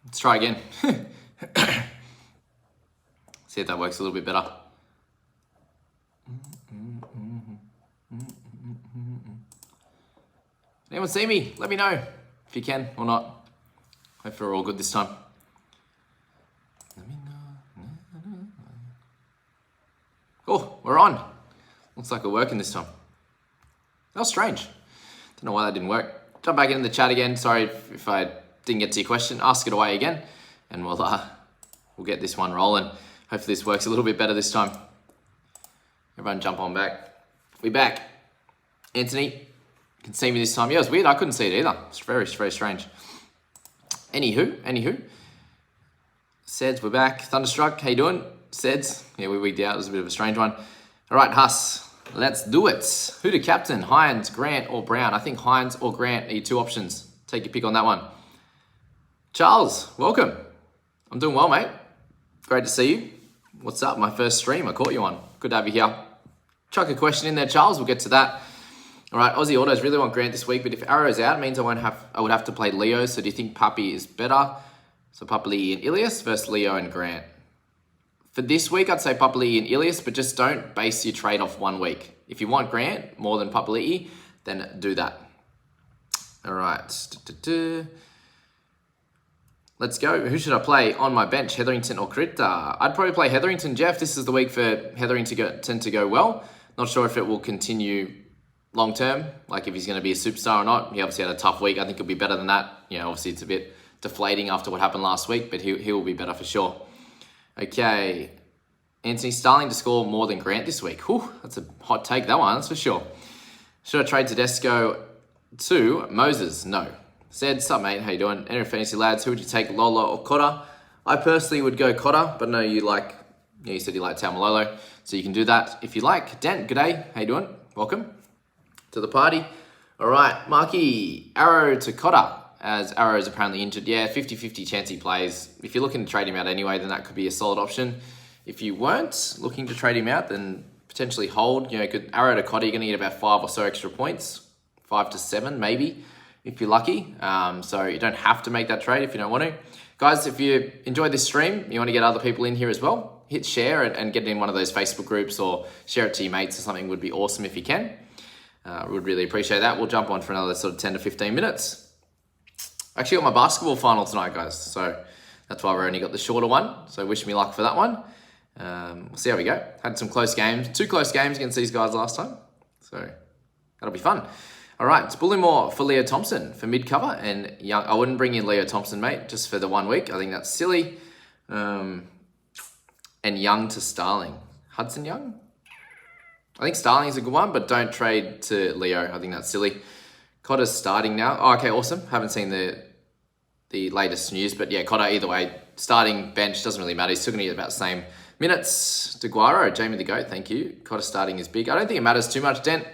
Let's try again. See if that works a little bit better. Anyone see me? Let me know if you can or not. Hope we're all good this time. Oh, we're on. Looks like we're working this time. That was strange. Don't know why that didn't work. Jump back into the chat again. Sorry if I didn't get to your question. Ask it away again, and we'll get this one rolling. Hopefully this works a little bit better this time. Everyone jump on back. We back. Anthony, you can see me this time. Yeah, it was weird. I couldn't see it either. It's very, very strange. Anywho. Seds, we're back. Thunderstruck, how you doing? Seds, yeah, we wigged out. It was a bit of a strange one. All right, Huss, let's do it. Who to captain? Hines, Grant, or Brown? I think Hines or Grant are your two options. Take your pick on that one. Charles, welcome. I'm doing well, mate. Great to see you. What's up? My first stream. I caught you on. Good to have you here. Chuck a question in there, Charles. We'll get to that. All right, Aussie Autos really want Grant this week, but if Arrow's out, it means I would have to play Leo. So do you think Puppy is better? So Papali'i and Ilias versus Leo and Grant. For this week, I'd say Papali'i and Ilias, but just don't base your trade off 1 week. If you want Grant more than Papali'i, then do that. All right. Let's go. Who should I play on my bench, Hetherington or Krita? I'd probably play Hetherington, Jeff. This is the week for Hetherington to go well. Not sure if it will continue long term, like if he's going to be a superstar or not. He obviously had a tough week. I think he'll be better than that. You know, obviously it's a bit deflating after what happened last week, but he will be better for sure. Okay. Anthony Starling to score more than Grant this week. Whew, that's a hot take, that one, that's for sure. Should I trade Tedesco to Moses? No. Said, sup mate, how you doing? Enter Fantasy Lads, who would you take, Lola or Cotter? I personally would go Cotter, but no, you said you like Taumalolo, so you can do that if you like. Dan, g'day, how you doing? Welcome to the party. All right, Marky, Arrow to Cotter, as Arrow is apparently injured. Yeah, 50-50 chance he plays. If you're looking to trade him out anyway, then that could be a solid option. If you weren't looking to trade him out, then potentially hold. You know, Arrow to Cotter, you're going to get about 5 or so extra points. 5 to 7 maybe, if you're lucky. So you don't have to make that trade if you don't want to. Guys, if you enjoyed this stream, you want to get other people in here as well, hit share and get in one of those Facebook groups or share it to your mates or something would be awesome if you can. Would really appreciate that. We'll jump on for another sort of 10 to 15 minutes. I actually got my basketball final tonight, guys. So that's why we only got the shorter one. So wish me luck for that one. We'll see how we go. Had some close games, 2 close games against these guys last time. So that'll be fun. All right, it's Bullimore for Leo Thompson for mid-cover and Young. I wouldn't bring in Leo Thompson, mate, just for the 1 week. I think that's silly. And Young to Starling. Hudson Young? I think Starling's a good one, but don't trade to Leo. I think that's silly. Cotter's starting now. Oh, okay, awesome. Haven't seen the latest news, but yeah, Cotter either way. Starting bench, doesn't really matter. He's still going to get about the same minutes. DeGuara, Jamie the Goat, thank you. Cotter starting is big. I don't think it matters too much, Dent.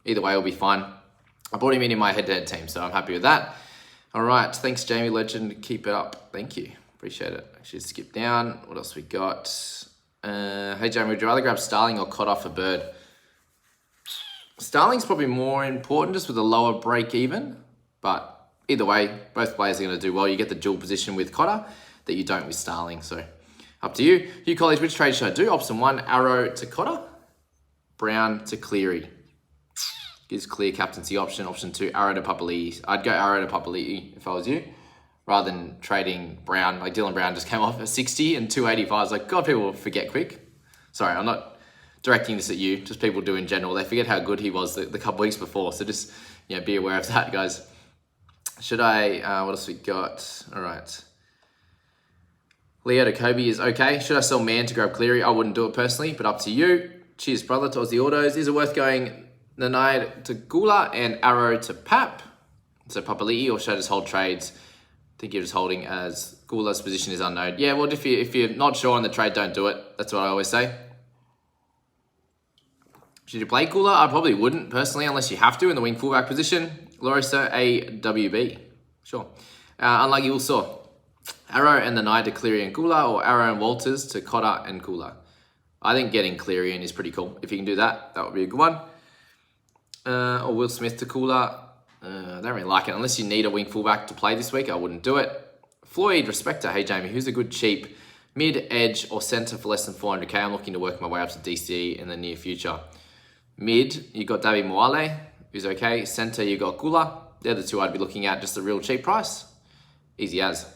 Either way, it'll be fine. I brought him in my head-to-head team, so I'm happy with that. All right, thanks, Jamie Legend. Keep it up. Thank you. Appreciate it. Actually, skip down. What else we got? Hey, Jamie, would you rather grab Starling or Cotter for Bird? Starling's probably more important just with a lower break even, but either way, both players are going to do well. You get the dual position with Cotter that you don't with Starling, so up to you. Hugh College, which trade should I do? Option 1, Arrow to Cotter, Brown to Cleary. Gives clear captaincy option. Option 2, Arrow to Papali'i. I'd go Arrow to Papali'i if I was you, rather than trading Brown. Like Dylan Brown just came off a 60 and 285. I was like, God, people will forget quick. Sorry, I'm not directing this at you, just people do in general. They forget how good he was the couple weeks before. So just, be aware of that, guys. Should I, what else we got? All right. Leo to Kobe is okay. Should I sell Man to grab Cleary? I wouldn't do it personally, but up to you. Cheers, brother, to Aussie Autos. Is it worth going Nanai to Gula and Arrow to Pap? So Papali'i, or should I just hold trades? I think you're just holding as Gula's position is unknown. Yeah, well, if you're not sure on the trade, don't do it. That's what I always say. Should you play Cooler? I probably wouldn't, personally, unless you have to in the wing fullback position. Lorisa AWB. Sure. Unlucky also. Arrow and the Knight to Cleary and Cooler, or Arrow and Walters to Cotter and Cooler. I think getting Cleary in is pretty cool. If you can do that, that would be a good one. Or Will Smith to Cooler. I don't really like it. Unless you need a wing fullback to play this week, I wouldn't do it. Floyd, Respector. Hey, Jamie, who's a good cheap mid, edge, or centre for less than 400k? I'm looking to work my way up to DCE in the near future. Mid, you got David Moale, who's okay. Centre, you got Kula. They're the two I'd be looking at, just a real cheap price. Easy as.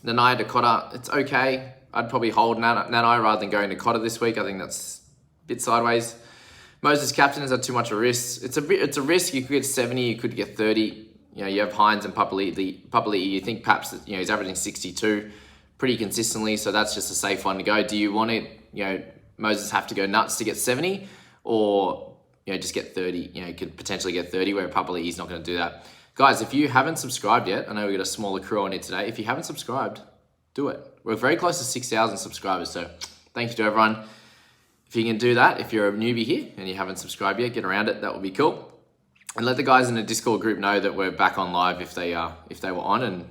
Nanai Dakota, it's okay. I'd probably hold Nanai rather than going Dakota this week. I think that's a bit sideways. Moses Captain is at too much a risk. It's a risk. You could get 70, you could get 30. You know, you have Hines and Papali'i. You think perhaps that, you know, he's averaging 62 pretty consistently, so that's just a safe one to go. Do you want it, you know, Moses have to go nuts to get 70, or, you know, just get 30? You know, you could potentially get 30 where Papali'i's not going to do that. Guys, if you haven't subscribed yet, I know we got a smaller crew on it today. If you haven't subscribed, do it. We're very close to 6,000 subscribers, so thank you to everyone. If you can do that, if you're a newbie here and you haven't subscribed yet, get around it. That would be cool. And let the guys in the Discord group know that we're back on live if they were on and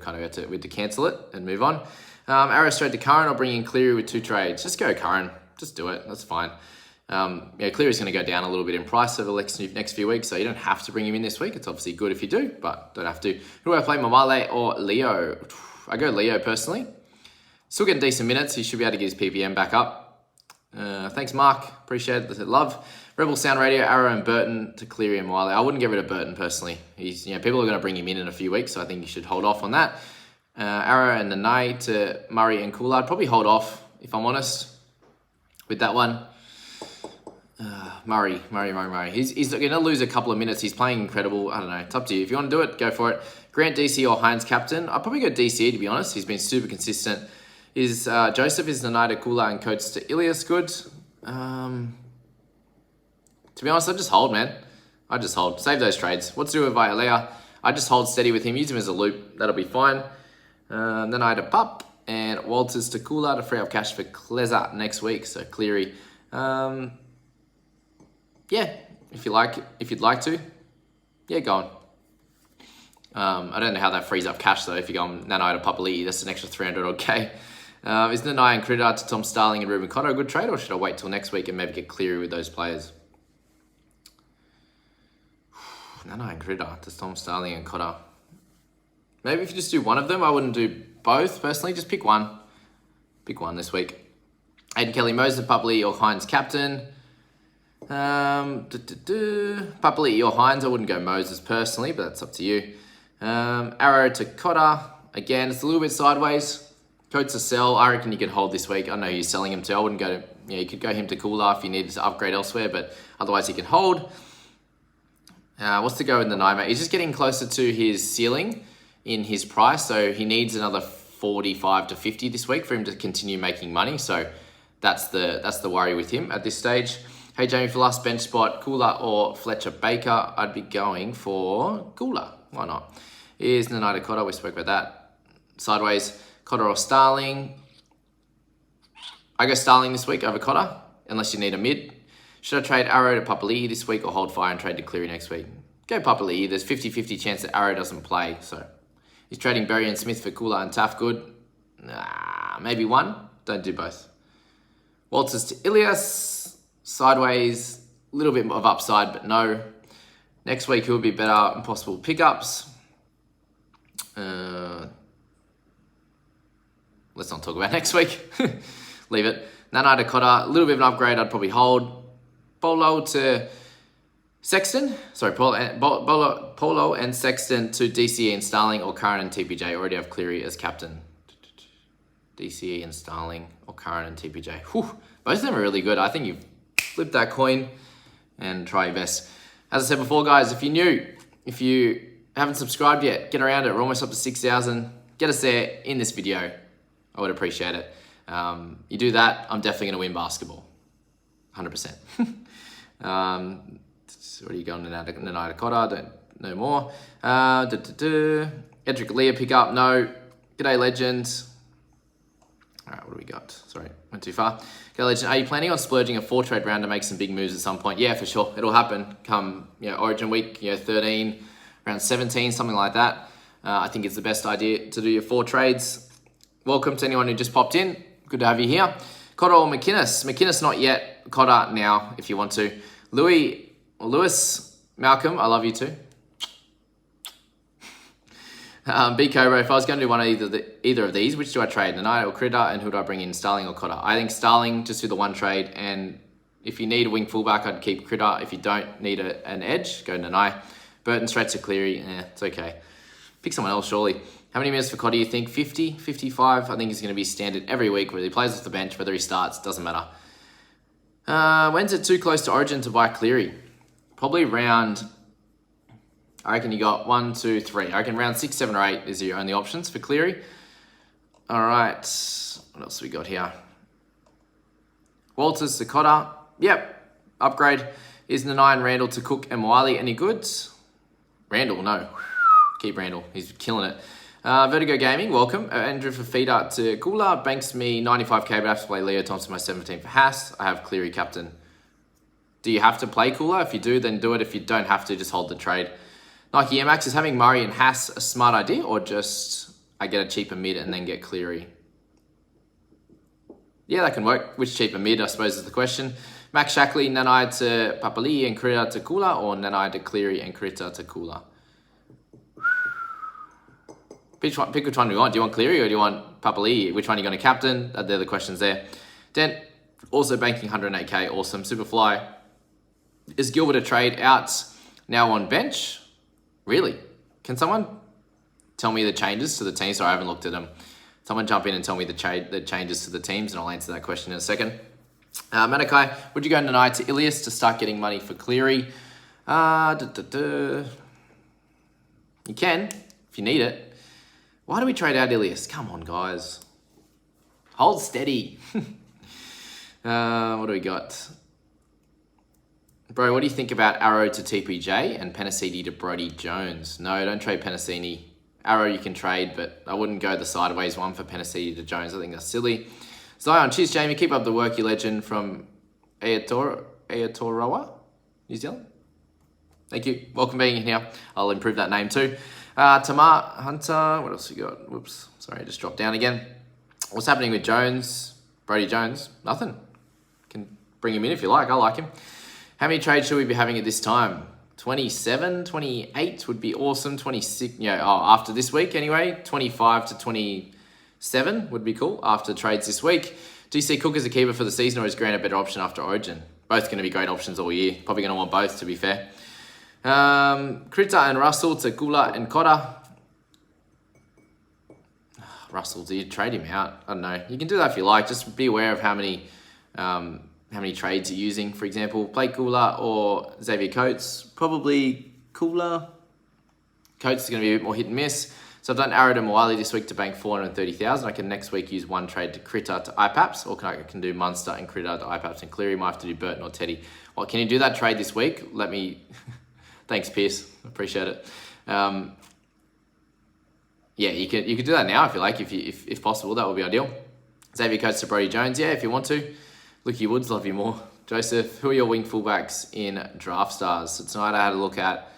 kind of we had to cancel it and move on. Arrow straight to Curran. I'll bring in Cleary with 2 trades. Just go Curran. Just do it. That's fine. Cleary's going to go down a little bit in price over the next few weeks, so you don't have to bring him in this week. It's obviously good if you do, but don't have to. Who do I play, Mamale or Leo? I go Leo personally. Still getting decent minutes. He should be able to get his PPM back up. Thanks, Mark. Appreciate it. Love. Rebel Sound Radio, Arrow and Burton to Cleary and Wiley. I wouldn't get rid of Burton personally. He's, you know, people are going to bring him in a few weeks, so I think you should hold off on that. Arrow and Nanai to Murray and Kula. I'd probably hold off, if I'm honest, with that one. Murray. He's going to lose a couple of minutes. He's playing incredible. I don't know. It's up to you. If you want to do it, go for it. Grant DC or Hines captain. I'd probably go DC, to be honest. He's been super consistent. Is Joseph, is Nanai to Kula and Coates to Ilias good? To be honest, I just hold, man. I just hold. Save those trades. What to do with Vialea? I just hold steady with him. Use him as a loop. That'll be fine. Then I had a Pup and Walters to Kula to free up cash for Kleza next week. So Cleary. Yeah, if you'd like to. Yeah, go on. I don't know how that frees up cash though. If you go on Nanai to Papali'i, that's an extra 300 odd K. Is Nanai and Critter to Tom Starling and Ruben Cotto a good trade, or should I wait till next week and maybe get Cleary with those players? Nanai and Critter to Tom Starling and Cotter. Maybe if you just do one of them, I wouldn't do both personally. Just pick one. Pick one this week. Aiden Kelly, Moses, Papali'i or Hines captain. Papali'i or Hines. I wouldn't go Moses personally, but that's up to you. Arrow to Cotter. Again, it's a little bit sideways. Coates to sell. I reckon you could hold this week. I know you're selling him to. I wouldn't go to, you could go him to Kula if you needed to upgrade elsewhere, but otherwise you can hold. What's to go in the night, mate? He's just getting closer to his ceiling in his price, so he needs another 45 to 50 this week for him to continue making money. So that's the worry with him at this stage. Hey Jamie, for last bench spot, Kula or Fletcher Baker, I'd be going for Kula. Why not? Here's Nanai Cotter. We spoke about that. Sideways, Cotter or Starling. I go Starling this week over Cotter, unless you need a mid. Should I trade Arrow to Papali'i this week or hold fire and trade to Cleary next week? Go Papali'i. There's 50-50 chance that Arrow doesn't play. So he's trading Berry and Smith for Kula and Taff good. Maybe one. Don't do both. Walters to Ilias. Sideways. A little bit of upside, but no. Next week, who would be better? Impossible pickups. Let's not talk about next week. Leave it. Nanai to Cotter. A little bit of an upgrade. I'd probably hold. Polo to Sexton. Sorry, Polo and Sexton to DCE and Starling or Curran and TPJ. Already have Cleary as captain. DCE and Starling or Curran and TPJ. Whew. Both of them are really good. I think you've flipped that coin and try your best. As I said before, guys, if you're new, if you haven't subscribed yet, get around it. We're almost up to 6,000. Get us there in this video. I would appreciate it. You do that, I'm definitely going to win basketball. 100%. What are you going to Nanai to Cotter? Don't know more. Edric Leah pick up. No. G'day, legend. All right, what do we got? Sorry, went too far. G'day, legend. Are you planning on splurging a 4-trade round to make some big moves at some point? Yeah, for sure. It'll happen come Origin week, 13, around 17, something like that. I think it's the best idea to do your 4 trades. Welcome to anyone who just popped in. Good to have you here. Cotter or McInnes? McInnes not yet. Cotter now, if you want to. Lewis, Malcolm, I love you too. B Cobra, if I was going to do one of either of these, which do I trade? Nanai or Critter, and who do I bring in, Starling or Cotter? I think Starling, just do the one trade, and if you need a wing fullback, I'd keep Critter. If you don't need an edge, go Nanai. Burton straight to Cleary, it's okay. Pick someone else, surely. How many minutes for Cotter do you think? 50, 55? I think he's going to be standard every week, whether he plays off the bench, whether he starts, doesn't matter. When's it too close to Origin to buy Cleary? Probably round, I reckon you got 1, 2, 3. I reckon round 6, 7, or 8 is your only options for Cleary. All right, what else we got here? Walters to Cotter. Yep, upgrade. Is Nanai and Randall to Cook and Wiley any good? Randall, no. Keep Randall, he's killing it. Vertigo Gaming, welcome. Andrew for Feeder to Cooler. Banks me 95k, but I have to play Leo Thompson my 17 for Haas. I have Cleary captain. Do you have to play Cooler? If you do, then do it. If you don't have to, just hold the trade. Nike MX, is having Murray and Haas a smart idea, or just I get a cheaper mid and then get Cleary? Yeah, that can work. Which cheaper mid, I suppose, is the question. Max Shackley, Nanai to Papali and Critter to Cooler, or Nanai to Cleary and Critter to Cooler? Pick which one do you want. Do you want Cleary or do you want Papali? Which one are you going to captain? They're the questions there. Dent, also banking 108k. Awesome. Superfly. Is Gilbert a trade out now on bench? Really? Can someone tell me the changes to the team? Sorry, I haven't looked at them. Someone jump in and tell me the changes to the teams, and I'll answer that question in a second. Manakai, would you go Nanai to Ilias to start getting money for Cleary? You can, if you need it. Why do we trade out Ilias? Come on, guys. Hold steady. What do we got? Bro, what do you think about Arrow to TPJ and Penasini to Brodie Jones? No, don't trade Penasini. Arrow you can trade, but I wouldn't go the sideways one for Penasini to Jones. I think that's silly. Zion, cheers, Jamie. Keep up the work, you legend, from Aotearoa, New Zealand. Thank you. Welcome being here. I'll improve that name too. Tamar Hunter. What else we got? Whoops. Sorry, I just dropped down again. What's happening with Jones? Brodie Jones? Nothing. Can bring him in if you like. I like him. How many trades should we be having at this time? 27, 28 would be awesome. 26, after this week anyway. 25 to 27 would be cool after trades this week. Do you see Cook as a keeper for the season, or is Grant a better option after Origin? Both going to be great options all year. Probably going to want both, to be fair. Critter and Russell to Gula and Cotter. Russell, do you trade him out? I don't know. You can do that if you like. Just be aware of how many trades you're using. For example, play Gula or Xavier Coates. Probably Gula. Coates is going to be a bit more hit and miss. So I've done Arrow to Moali this week to bank 430,000. I can next week use one trade to Critter to IPAPS, or I can do Munster and Critter to IPAPS and Cleary. Might have to do Burton or Teddy. Well, can you do that trade this week? Let me... Thanks, Pierce. Appreciate it. Yeah, you could do that now if you like, if possible. That would be ideal. Xavier Coates to Brodie Jones. Yeah, if you want to. Lucky Woods, love you more. Joseph, who are your wing fullbacks in Draft Stars? So tonight I had a look at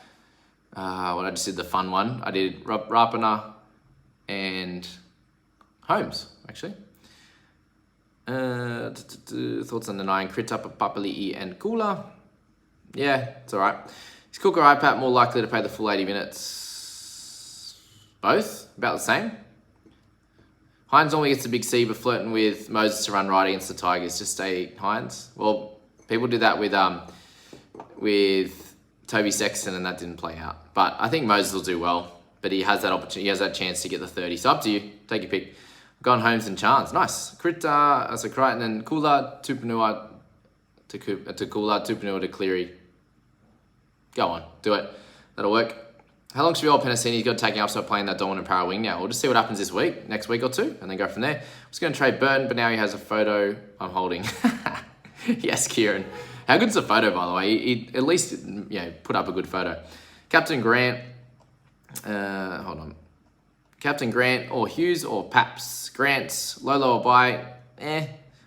I just did the fun one. I did Rapana and Holmes, actually. Thoughts on the 9. Critter, Papali'i and Kula. Yeah, it's all right. Is Cook or IPAP more likely to play the full 80 minutes? Both, about the same. Hines normally gets a big C, but flirting with Moses to run right against the Tigers. Just stay Hines. Well, people did that with Toby Sexton, and that didn't play out. But I think Moses will do well. But he has that opportunity. He has that chance to get the 30. So up to you. Take your pick. I've gone Holmes and Chance. Nice. Critter, so Crichton and Kula, Tupanua to Kula, Tupanua to Cleary. Go on, do it. That'll work. How long should we hold Penasini? He's got to take him up, start playing that dominant power wing now. We'll just see what happens this week, next week or two, and then go from there. I was going to trade Burton, but now he has a photo I'm holding. Yes, Kieran. How good's the photo, by the way? He at least put up a good photo. Captain Grant. Hold on. Captain Grant or Hughes or Paps. Grant, Lolo or buy.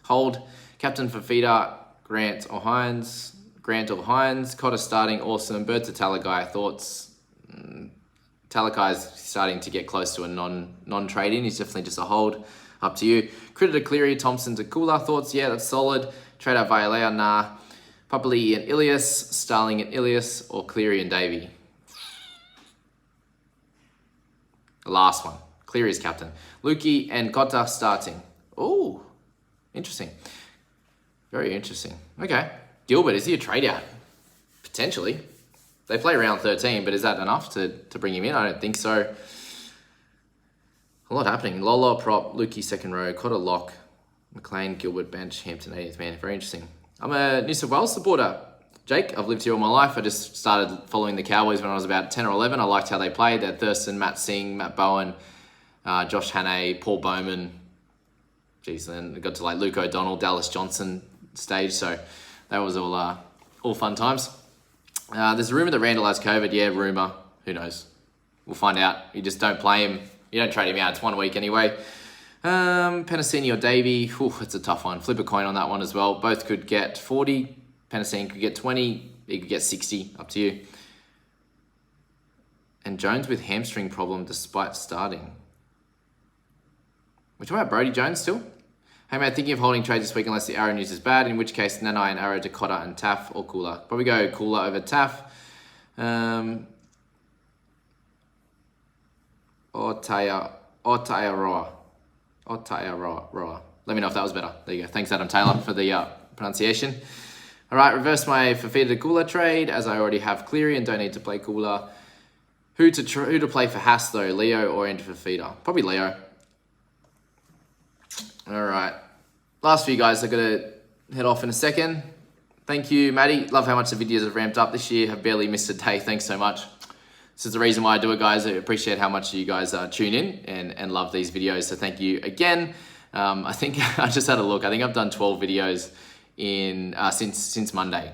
Hold. Captain for Feeder, Grant or Hines. Grant or Hines. Cotter starting, awesome. Bird to Talagai, thoughts? Talakai is starting to get close to a non-trade in. He's definitely just a hold. Up to you. Critter to Cleary, Thompson to Kula, thoughts? Yeah, that's solid. Trade out Violea, nah. Papali and Ilias, Starling and Ilias, or Cleary and Davey. The last one. Cleary is captain. Lukey and Cotta starting. Oh, interesting. Very interesting. Okay. Gilbert, is he a trade out? Potentially. They play round 13, but is that enough to bring him in? I don't think so. A lot happening. Lola, prop, Lukey, second row, Cotta, lock, McLean, Gilbert, bench, Hampton, 80th man. Very interesting. I'm a New South Wales supporter. Jake, I've lived here all my life. I just started following the Cowboys when I was about 10 or 11. I liked how they played. They had Thurston, Matt Singh, Matt Bowen, Josh Hannay, Paul Bowman. Jeez, then it got to like Luke O'Donnell, Dallas Johnson stage. So that was all fun times. There's a rumour that Randall has COVID. Yeah, rumour. Who knows? We'll find out. You just don't play him. You don't trade him out. It's 1 week anyway. Penasini or Davey. It's a tough one. Flip a coin on that one as well. Both could get 40. Penasini could get 20. He could get 60. Up to you. And Jones with hamstring problem despite starting. We're talking about Brodie Jones still? Hey mate, thinking of holding trade this week unless the arrow news is bad, in which case Nanai and Arrow, Dakota and Taff or Cooler. Probably go Cooler over Taff. Otaiaroa. Let me know if that was better. There you go. Thanks Adam Taylor for the pronunciation. All right, reverse my Fafita to Cooler trade as I already have Cleary and don't need to play Cooler. Who to play for Haas though, Leo or into Fafita? Probably Leo. All right. Last few guys, I've got to head off in a second. Thank you, Maddie. Love how much the videos have ramped up this year. Have barely missed a day. Thanks so much. This is the reason why I do it, guys. I appreciate how much you guys tune in and love these videos. So thank you again. I think I just had a look. I think I've done 12 videos in since Monday.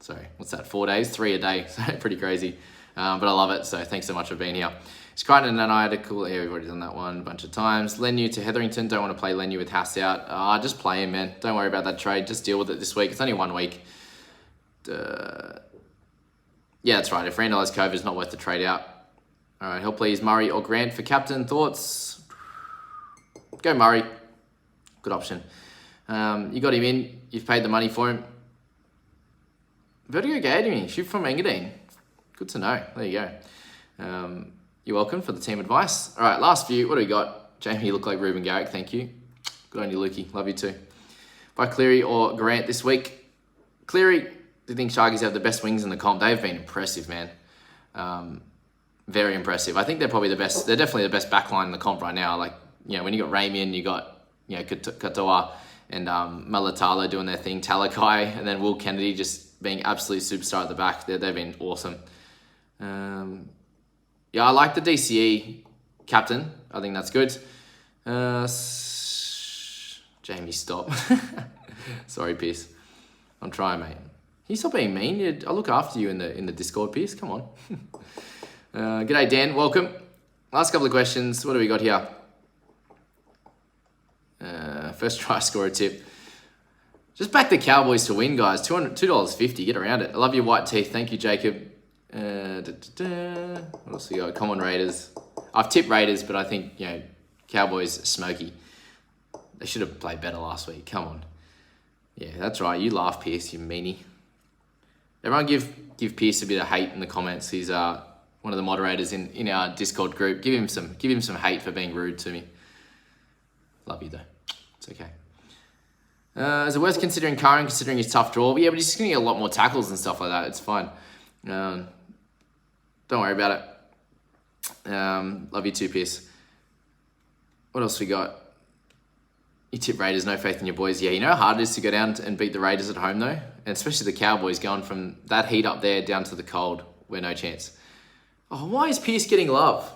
So what's that? 4 days, 3 a day. So pretty crazy. But I love it. So thanks so much for being here. Crichton and I had a cool. Yeah, we've already done that one a bunch of times. Lenu to Hetherington. Don't want to play Lenu with Haas out. Just play him, man. Don't worry about that trade. Just deal with it this week. It's only 1 week. Yeah, that's right. If Randall has COVID, it's not worth the trade out. All right, help please Murray or Grant for captain. Thoughts? Go Murray. Good option. You got him in. You've paid the money for him. Vertigo Gaming. Shoot from Engadine. Good to know. There you go. You're welcome for the team advice. All right, last few. What do we got? Jamie, you look like Ruben Garrick. Thank you. Good on you, Lukey. Love you too. By Cleary or Grant this week. Cleary, do you think Sharkies have the best wings in the comp? They've been impressive, man. Very impressive. I think they're probably the best. They're definitely the best backline in the comp right now. Like, when you got Ramian, you got, Katoa and Malatala doing their thing, Talakai, and then Will Kennedy just being absolute superstar at the back. They've been awesome. Yeah, I like the DCE captain. I think that's good. Jamie, stop. Sorry, Pierce. I'm trying, mate. Can you stop being mean? I'll look after you in the Discord, Pierce. Come on. G'day, Dan. Welcome. Last couple of questions. What do we got here? First try scorer tip. Just back the Cowboys to win, guys. $2.50. Get around it. I love your white teeth. Thank you, Jacob. What else we got? Common Raiders. I've tipped Raiders, but I think, Cowboys smoky. They should have played better last week. Come on. Yeah, that's right. You laugh, Pierce, you meanie. Everyone give Pierce a bit of hate in the comments. He's one of the moderators in our Discord group. Give him some hate for being rude to me. Love you though. It's okay. Is it worth considering Curran, considering his tough draw? Yeah, but he's just going to get a lot more tackles and stuff like that. It's fine. Don't worry about it. Love you too, Pierce. What else we got? You tip Raiders, no faith in your boys. Yeah, you know how hard it is to go down and beat the Raiders at home, though? And especially the Cowboys going from that heat up there down to the cold. We're no chance. Oh, why is Pierce getting love?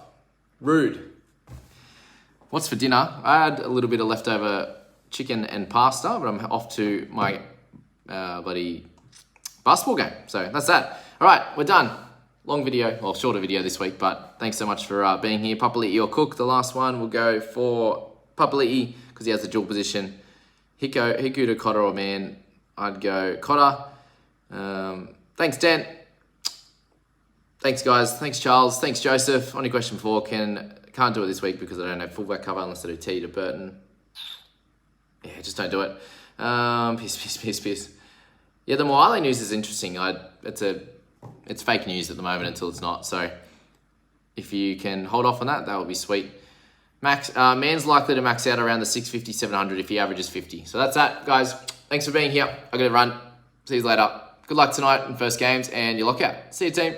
Rude. What's for dinner? I had a little bit of leftover chicken and pasta, but I'm off to my bloody basketball game. So that's that. All right, we're done. Long video, well, shorter video this week, but thanks so much for being here. Papali'i or Cook, the last one. We'll go for Papali'i because he has the dual position. Hiku to Cotter or Man. I'd go Cotter. Thanks, Dan. Thanks, guys. Thanks, Charles. Thanks, Joseph. Only question 4. Can't do it this week because I don't have fullback cover unless I do T to Burton. Yeah, just don't do it. Peace. Yeah, the Moale news is interesting. It's fake news at the moment until it's not. So if you can hold off on that, that would be sweet. Man's likely to max out around the 650, 700 if he averages 50. So that's that, guys. Thanks for being here. I got to run. See you later. Good luck tonight in first games and your lockout. See you, team.